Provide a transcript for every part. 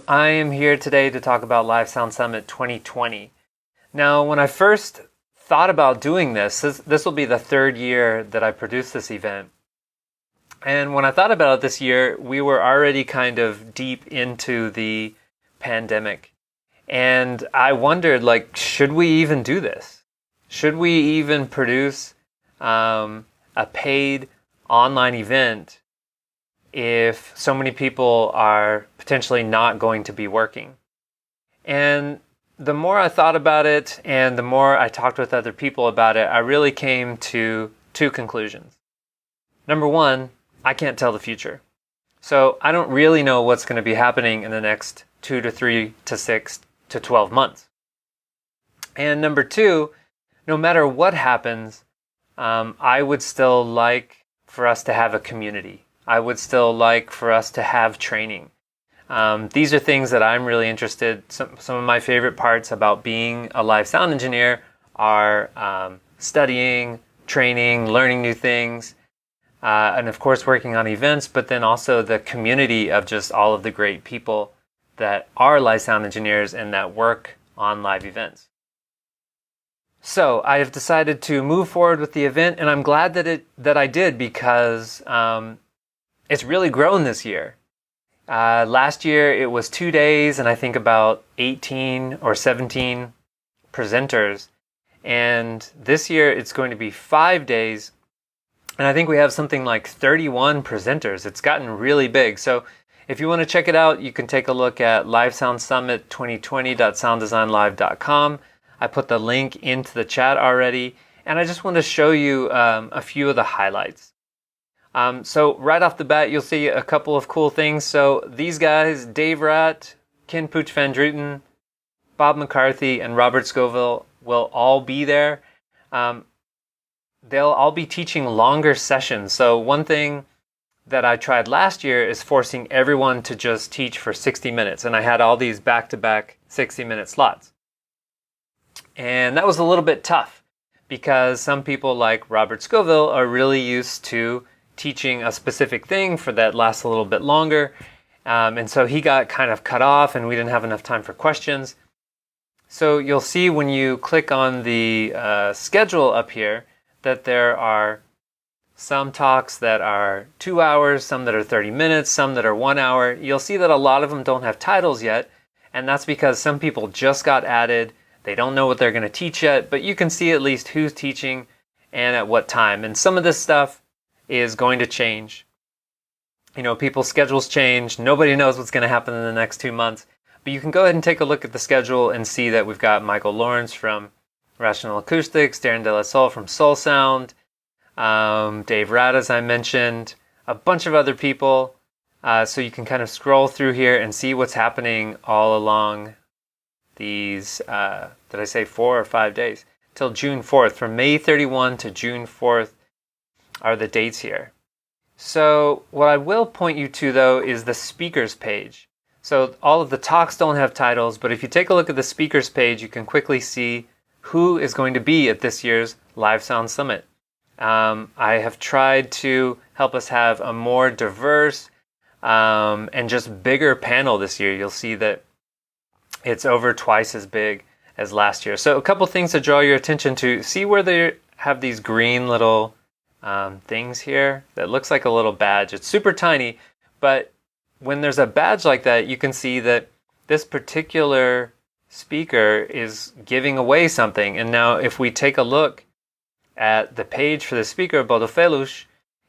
I am here today to talk about Live Sound Summit 2020. Now, when I first thought about doing this will be the third year that I produced this event. And when I thought about it this year, we were already kind of deep into the pandemic. And I wondered, should we even do this? Should we even produce a paid online event if so many people are potentially not going to be working? And the more I thought about it and the more I talked with other people about it, I really came to two conclusions. Number one, I can't tell the future. So I don't really know what's going to be happening in the next 2 to 3 to 6 to 12 months. And number two, no matter what happens, I would still like for us to have a community. I would still like for us to have training. These are things that I'm really interested. Some of my favorite parts about being a live sound engineer are studying, training, learning new things, and of course working on events, but then also the community of just all of the great people that are live sound engineers and that work on live events. So I have decided to move forward with the event, and I'm glad that I did because it's really grown this year. Last year it was 2 days and I think about 18 or 17 presenters. And this year it's going to be 5 days. And I think we have something like 31 presenters. It's gotten really big. So if you want to check it out, you can take a look at livesoundsummit2020.sounddesignlive.com. I put the link into the chat already. And I just want to show you a few of the highlights. So right off the bat, you'll see a couple of cool things. So these guys, Dave Ratt, Ken Pooch Van Druten, Bob McCarthy, and Robert Scoville will all be there. They'll all be teaching longer sessions. So one thing that I tried last year is forcing everyone to just teach for 60 minutes. And I had all these back-to-back 60-minute slots. And that was a little bit tough because some people like Robert Scoville are really used to teaching a specific thing for that lasts a little bit longer. And so he got kind of cut off and we didn't have enough time for questions. So you'll see when you click on the schedule up here that there are some talks that are 2 hours, some that are 30 minutes, some that are 1 hour. You'll see that a lot of them don't have titles yet. And that's because some people just got added. They don't know what they're going to teach yet, but you can see at least who's teaching and at what time. And some of this stuff is going to change. You know, people's schedules change. Nobody knows what's going to happen in the next 2 months. But you can go ahead and take a look at the schedule and see that we've got Michael Lawrence from Rational Acoustics, Darren De La Soul from Soul Sound, Dave Ratt, as I mentioned, a bunch of other people. So you can kind of scroll through here and see what's happening all along these, did I say 4 or 5 days? Till June 4th. From May 31 to June 4th are the dates here. So what I will point you to though is the speakers page. So all of the talks don't have titles, but if you take a look at the speakers page, you can quickly see who is going to be at this year's Live Sound Summit. I have tried to help us have a more diverse and just bigger panel this year. You'll see that it's over twice as big as last year. So a couple things to draw your attention to. See where they have these green little things here that looks like a little badge. It's super tiny, but when there's a badge like that, you can see that this particular speaker is giving away something. And now if we take a look at the page for the speaker, Bodo Felush,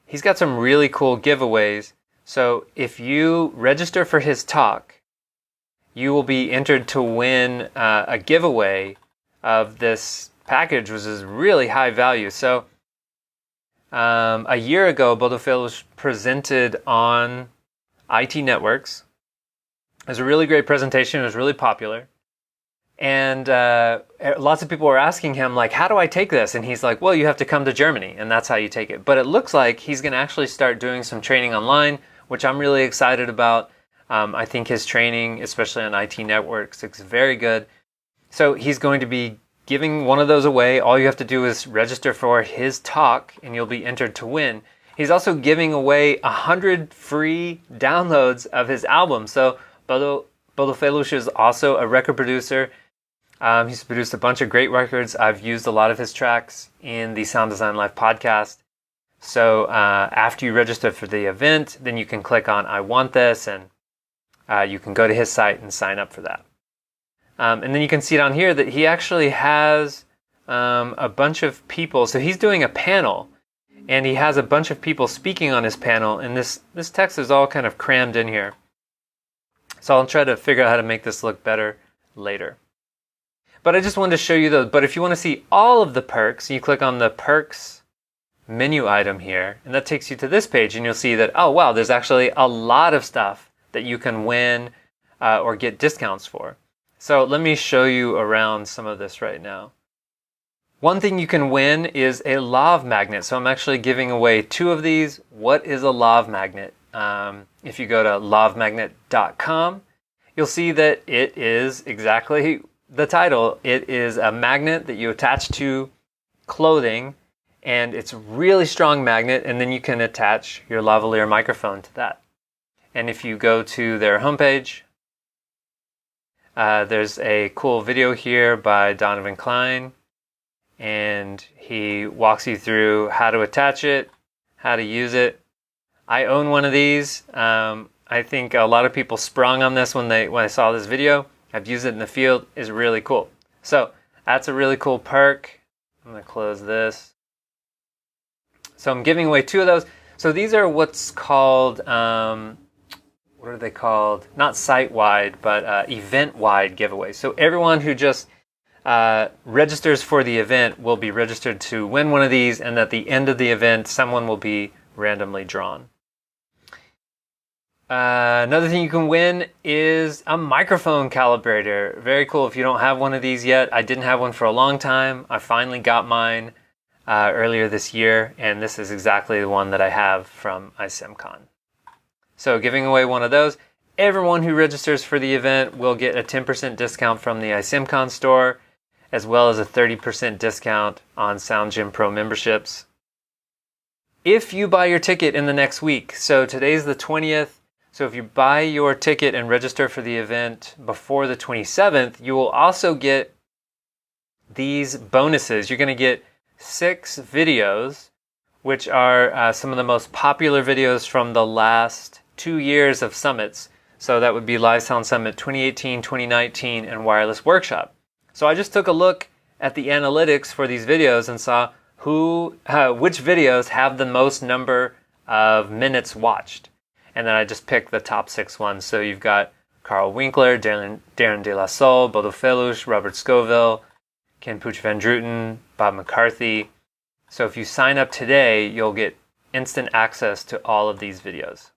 he's got some really cool giveaways. So if you register for his talk, you will be entered to win a giveaway of this package, which is really high value. So a year ago, Bodo Felush presented on IT networks. It was a really great presentation. It was really popular. And lots of people were asking him, like, how do I take this? And he's like, well, you have to come to Germany, and that's how you take it. But it looks like he's going to actually start doing some training online, which I'm really excited about. I think his training, especially on IT networks, is very good. So he's going to be giving one of those away. All you have to do is register for his talk, and you'll be entered to win. He's also giving away 100 free downloads of his album. So Bodo Bodo Felush is also a record producer. He's produced a bunch of great records. I've used a lot of his tracks in the Sound Design Live podcast. So after you register for the event, then you can click on I want this, and you can go to his site and sign up for that. And then you can see down here that he actually has a bunch of people. So he's doing a panel, and he has a bunch of people speaking on his panel, and this text is all kind of crammed in here. So I'll try to figure out how to make this look better later. But I just wanted to show you those. But if you want to see all of the perks, you click on the perks menu item here, and that takes you to this page, and you'll see that, oh wow, there's actually a lot of stuff that you can win or get discounts for. So let me show you around some of this right now. One thing you can win is a lav magnet. So I'm actually giving away 2 of these. What is a lav magnet? If you go to lavmagnet.com, you'll see that it is exactly the title. It is a magnet that you attach to clothing, and it's a really strong magnet, and then you can attach your lavalier microphone to that. And if you go to their homepage, there's a cool video here by Donovan Klein, and he walks you through how to attach it, how to use it. I own one of these. I think a lot of people sprung on this when I saw this video. I've used it in the field. It's really cool. So that's a really cool perk. I'm going to close this. So I'm giving away 2 of those. So these are what's called, what are they called? Not site-wide, but event-wide giveaways. So everyone who just registers for the event will be registered to win one of these, and at the end of the event, someone will be randomly drawn. Another thing you can win is a microphone calibrator. Very cool. If you don't have one of these yet, I didn't have one for a long time. I finally got mine earlier this year, and this is exactly the one that I have from ICMCon. So giving away one of those. Everyone who registers for the event will get a 10% discount from the ICMCon store, as well as a 30% discount on Sound Gym Pro memberships. If you buy your ticket in the next week, so today's the 20th, so if you buy your ticket and register for the event before the 27th, you will also get these bonuses. You're going to get 6 videos, which are some of the most popular videos from the last 2 years of summits. So that would be Live Sound Summit 2018, 2019, and Wireless Workshop. So I just took a look at the analytics for these videos and saw which videos have the most number of minutes watched. And then I just picked the top 6 ones. So you've got Carl Winkler, Darren De La Soul, Bodo Felush, Robert Scoville, Ken Pooch Van Druten, Bob McCarthy. So if you sign up today, you'll get instant access to all of these videos.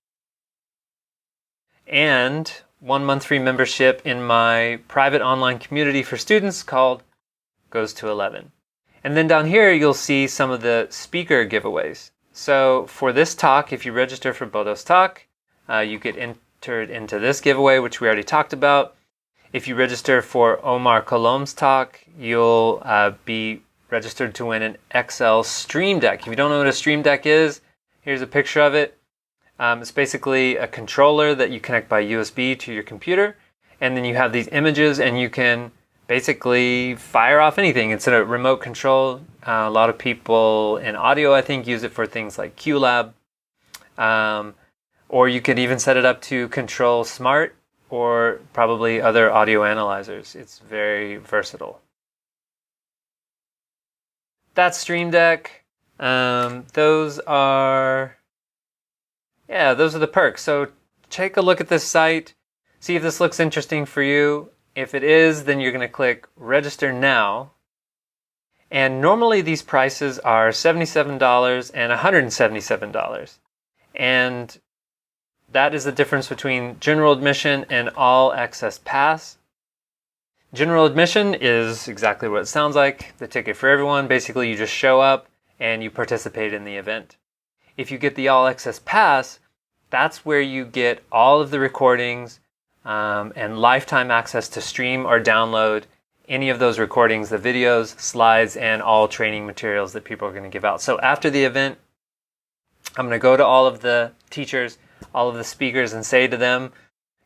And 1 month free membership in my private online community for students called Goes to 11. And then down here, you'll see some of the speaker giveaways. So for this talk, if you register for Bodo's talk, you get entered into this giveaway, which we already talked about. If you register for Omar Colom's talk, you'll be registered to win an XL Stream Deck. If you don't know what a Stream Deck is, here's a picture of it. It's basically a controller that you connect by USB to your computer, and then you have these images, and you can basically fire off anything. It's a remote control. A lot of people in audio, I think, use it for things like QLab. Or you could even set it up to control Smart or probably other audio analyzers. It's very versatile. That's Stream Deck. Those are the perks. So take a look at this site. See if this looks interesting for you. If it is, then you're going to click Register Now. And normally these prices are $77 and $177. And that is the difference between general admission and all access pass. General admission is exactly what it sounds like, the ticket for everyone. Basically, you just show up and you participate in the event. If you get the all access pass, that's where you get all of the recordings and lifetime access to stream or download any of those recordings, the videos, slides, and all training materials that people are going to give out. So after the event, I'm going to go to all of the teachers, all of the speakers, and say to them,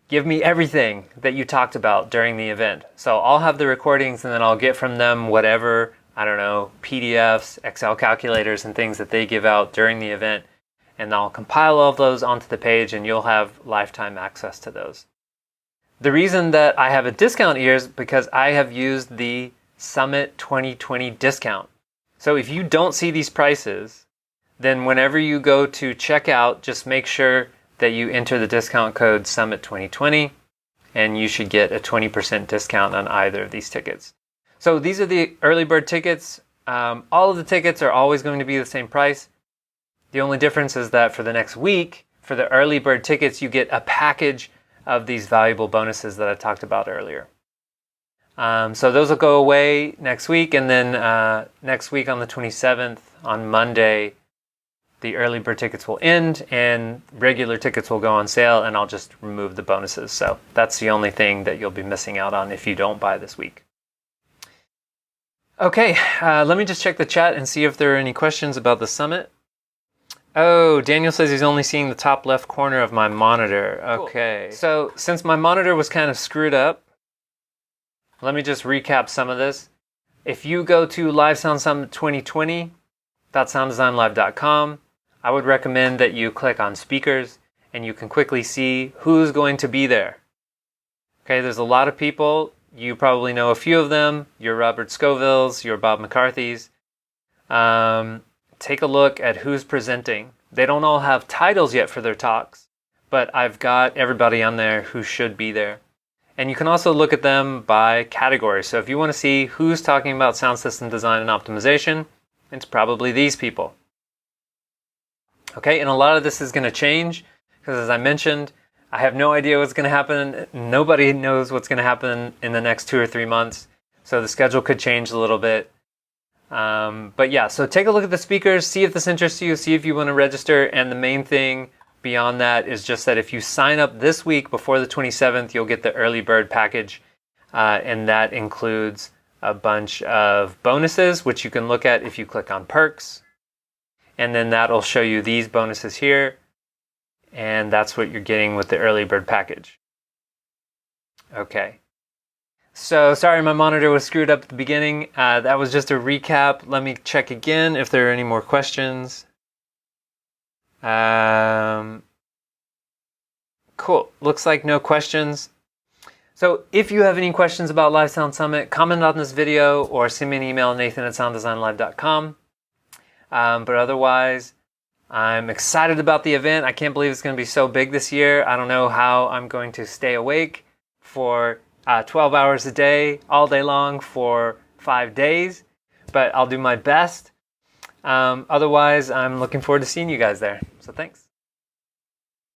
give me everything that you talked about during the event. So I'll have the recordings and then I'll get from them whatever, I don't know, PDFs, Excel calculators, and things that they give out during the event. And I'll compile all of those onto the page and you'll have lifetime access to those. The reason that I have a discount here is because I have used the Summit 2020 discount. So if you don't see these prices, then whenever you go to checkout, just make sure that you enter the discount code Summit 2020 and you should get a 20% discount on either of these tickets. So these are the early bird tickets. All of the tickets are always going to be the same price. The only difference is that for the next week, for the early bird tickets, you get a package of these valuable bonuses that I talked about earlier. So those will go away next week, and then next week on the 27th, on Monday, the early bird tickets will end and regular tickets will go on sale, and I'll just remove the bonuses. So that's the only thing that you'll be missing out on if you don't buy this week. Okay, let me just check the chat and see if there are any questions about the summit. Oh, Daniel says he's only seeing the top left corner of my monitor. Okay, cool. So since my monitor was kind of screwed up, let me just recap some of this. If you go to Live Sound Summit 2020.sounddesignlive.com, I would recommend that you click on speakers and you can quickly see who's going to be there. Okay, there's a lot of people. You probably know a few of them. Your Robert Scovilles, your Bob McCarthy's. Take a look at who's presenting. They don't all have titles yet for their talks, but I've got everybody on there who should be there. And you can also look at them by category. So if you want to see who's talking about sound system design and optimization, it's probably these people. Okay, and a lot of this is going to change because, as I mentioned, I have no idea what's going to happen. Nobody knows what's going to happen in the next 2 or 3 months. So the schedule could change a little bit. But yeah, so take a look at the speakers, see if this interests you, see if you want to register. And the main thing beyond that is just that if you sign up this week before the 27th, you'll get the early bird package. And that includes a bunch of bonuses, which you can look at if you click on perks. And then that'll show you these bonuses here. And that's what you're getting with the early bird package. Okay. So sorry my monitor was screwed up at the beginning. That was just a recap. Let me check again if there are any more questions. Cool. Looks like no questions. So if you have any questions about Live Sound Summit, comment on this video or send me an email, nathan@sounddesignlive.com. But otherwise, I'm excited about the event. I can't believe it's going to be so big this year. I don't know how I'm going to stay awake for 12 hours a day, all day long for 5 days, but I'll do my best. Otherwise, I'm looking forward to seeing you guys there. So thanks.